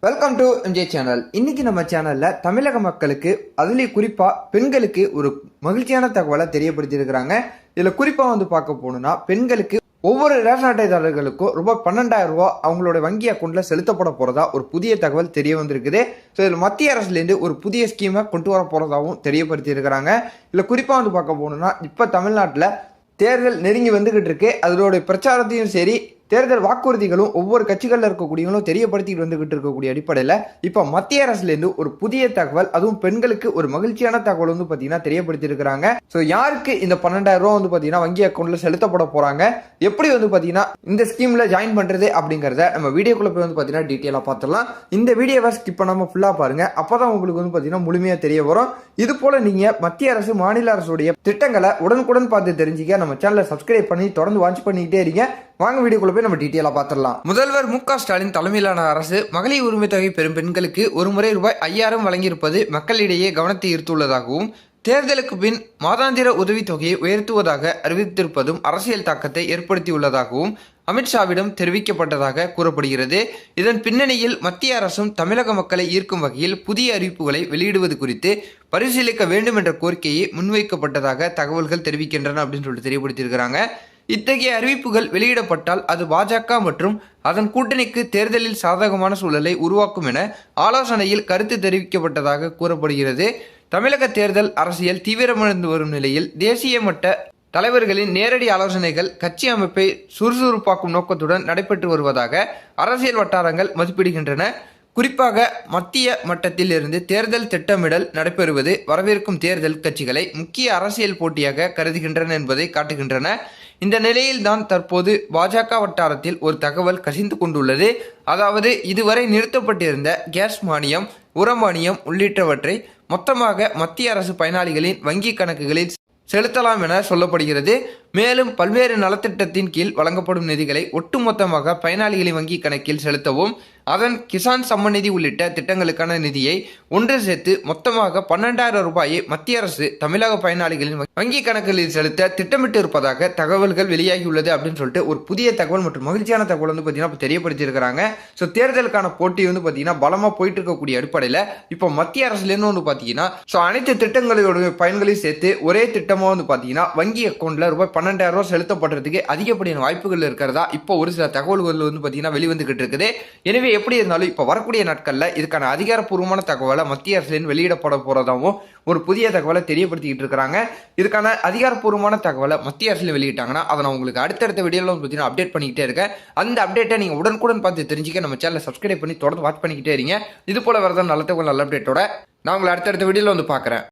Welcome to MJ channel. இன்னைக்கு நம்ம சேனல்ல தமிழக மக்களுக்கு அதுலேயும் குறிப்பா பெண்களுக்கு ஒரு மகிழ்ச்சியான தகவலை தெரியப்படுத்தியிருக்கிறாங்க. இதுல குறிப்பா பார்க்க போனோம்னா பெண்களுக்கு ஒவ்வொரு ரேஷன் அட்டைதாரர்களுக்கும் ரூபாய் 12,000 ரூபாய் அவங்களோட வங்கி அக்கௌண்ட்ல செலுத்தப்பட போறதா ஒரு புதிய தகவல் தெரிய வந்திருக்குது. ஸோ இதில் மத்திய அரசுலேருந்து ஒரு புதிய ஸ்கீமை கொண்டு வர போறதாகவும் தெரியப்படுத்தி இருக்கிறாங்க. இதுல குறிப்பா பார்க்க போனோம்னா இப்ப தமிழ்நாட்டில் தேர்தல் நெருங்கி வந்துகிட்டு இருக்கு. அதோட பிரச்சாரத்தையும் சரி தேர்தல் வாக்குறுதிகளும் ஒவ்வொரு கட்சிகளில் இருக்கக்கூடியவங்களும் தெரியப்படுத்திட்டு வந்துகிட்டு இருக்கக்கூடிய அடிப்படையில் இப்போ மத்திய அரசுலேருந்து ஒரு புதிய தகவல், அதுவும் பெண்களுக்கு ஒரு மகிழ்ச்சியான தகவல் பார்த்தீங்கன்னா தெரியப்படுத்தி இருக்கிறாங்க. ஸோ யாருக்கு இந்த 12,000 ரூபா பார்த்தீங்கன்னா வங்கி அக்கௌண்ட்ல செலுத்தப்பட போறாங்க, எப்படி பார்த்தீங்கன்னா இந்த ஸ்கீம்ல ஜாயின் பண்றது அப்படிங்கிறத நம்ம வீடியோக்குள்ள போய் பார்த்தீங்கன்னா டீட்டெயிலாக பார்த்துடலாம். இந்த வீடியோவை ஸ்கிப் பண்ணாம ஃபுல்லா பாருங்க. அப்பதான் உங்களுக்கு பார்த்தீங்கன்னா முழுமையா தெரிய வரும். இது போல நீங்க மத்திய அரசு மாநில அரசுடைய திட்டங்களை உடனுக்குடன் பார்த்து தெரிஞ்சுக்க நம்ம சேனலை சப்ஸ்கிரைப் பண்ணி தொடர்ந்து வாட்ச் பண்ணிக்கிட்டே இருங்க. வாங்க வீடியோக்குள்ள போய் நம்ம டீட்டெயிலாக பார்த்துடலாம். முதல்வர் மு.க. ஸ்டாலின் தலைமையிலான அரசு மகளிர் உரிமை தொகை பெறும் பெண்களுக்கு ஒரு முறை ரூபாய் 5,000 வழங்கியிருப்பது மக்களிடையே கவனத்தை ஈர்த்துள்ளதாகவும், தேர்தலுக்கு பின் மாதாந்திர உதவித்தொகையை உயர்த்துவதாக அறிவித்திருப்பதும் அரசியல் தாக்கத்தை ஏற்படுத்தியுள்ளதாகவும் அமித்ஷாவிடம் தெரிவிக்கப்பட்டதாக கூறப்படுகிறது. இதன் பின்னணியில் மத்திய அரசும் தமிழக மக்களை ஈர்க்கும் வகையில் புதிய அறிவிப்புகளை வெளியிடுவது குறித்து பரிசீலிக்க வேண்டும் என்ற கோரிக்கையை முன்வைக்கப்பட்டதாக தகவல்கள் தெரிவிக்கின்றன அப்படின்னு சொல்லிட்டு தெரியப்படுத்தியிருக்கிறாங்க. இத்தகைய அறிவிப்புகள் வெளியிடப்பட்டால் அது பாஜக மற்றும் அதன் கூட்டணிக்கு தேர்தலில் சாதகமான சூழலை உருவாக்கும் என ஆலோசனையில் கருத்து தெரிவிக்கப்பட்டதாக கூறப்படுகிறது. தமிழக தேர்தல் அரசியல் தீவிரமடைந்து வரும் நிலையில் தேசிய மட்ட தலைவர்களின் நேரடி ஆலோசனைகள் கட்சி அமைப்பை சுறுசுறுப்பாக்கும் நோக்கத்துடன் நடைபெற்று வருவதாக அரசியல் வட்டாரங்கள் மதிப்பிடுகின்றன. குறிப்பாக மத்திய மட்டத்தில் இருந்து தேர்தல் திட்டமிடல் நடைபெறுவது வரவிருக்கும் தேர்தல் கட்சிகளை முக்கிய அரசியல் போட்டியாக கருதுகின்றன என்பதை காட்டுகின்றன. இந்த நிலையில்தான் தற்போது பாஜக வட்டாரத்தில் ஒரு தகவல் கசிந்து கொண்டுள்ளது. அதாவது இதுவரை நிறுத்தப்பட்டிருந்த கேஸ் மானியம், உர மானியம் உள்ளிட்டவற்றை மொத்தமாக மத்திய அரசு பயனாளிகளின் வங்கி கணக்குகளில் செலுத்தலாம் என சொல்லப்படுகிறது. மேலும் பல்வேறு நலத்திட்டத்தின் கீழ் வழங்கப்படும் நிதிகளை ஒட்டுமொத்தமாக பயனாளிகளின் வங்கி கணக்கில் செலுத்தவும், அதன் கிசான் சம்மன் நிதி உள்ளிட்ட திட்டங்களுக்கான நிதியை ஒன்று சேர்த்து மொத்தமாக 12,000 ரூபாயை மத்திய அரசு தமிழக பயனாளிகளின் வங்கி கணக்குகளில் செலுத்த திட்டமிட்டு இருப்பதாக தகவல்கள் வெளியாகியுள்ளது அப்படின்னு சொல்லிட்டு ஒரு புதிய தகவல் மற்றும் மகிழ்ச்சியான தகவல் பார்த்தீங்கன்னா தெரியப்படுத்தி இருக்கிறாங்க. ஸோ தேர்தலுக்கான போட்டி பார்த்தீங்கன்னா பலமா போயிட்டு இருக்கக்கூடிய அடிப்படையில் இப்போ மத்திய அரசுலேருந்து பார்த்தீங்கன்னா ஸோ அனைத்து திட்டங்களோட பயன்களையும் சேர்த்து ஒரே திட்டமாக பார்த்தீங்கன்னா வங்கி அக்கௌண்ட்ல ரூபாய் 12,000 ரூபாய் செலுத்தப்படுறதுக்கு அதிகப்படியான வாய்ப்புகள் இருக்கிறதா இப்போ ஒரு சில தகவல்கள் பார்த்தீங்கன்னா வெளிவந்துகிட்டு இருக்குது. எனவே எப்படி இருந்தாலும் இப்போ வரக்கூடிய நாட்களில் இதுக்கான அதிகாரப்பூர்வமான தகவலை மத்திய அரசின் வெளியிடப்பட போறதாகவும் ஒரு புதிய தகவலை தெரியப்படுத்திக்கிட்டு இருக்கிறாங்க. இதுக்கான அதிகாரப்பூர்வமான தகவலை மத்திய அரசில் வெளியிட்டாங்கன்னா அதை நான் உங்களுக்கு அடுத்தடுத்த வீடியோவில் பார்த்தீங்கன்னா அப்டேட் பண்ணிக்கிட்டே இருக்கேன். அந்த அப்டேட்டை நீங்கள் உடனுக்குடன் பார்த்து தெரிஞ்சுக்க நம்ம சேனலை சப்ஸ்கிரைப் பண்ணி தொடர்ந்து வாட்ச் பண்ணிக்கிட்டே இருங்க. இது போல வரதான் நல்ல தகவல் நல்ல அப்டேட்டோட நான் உங்களை அடுத்தடுத்த வீடியோவில் பார்க்குறேன்.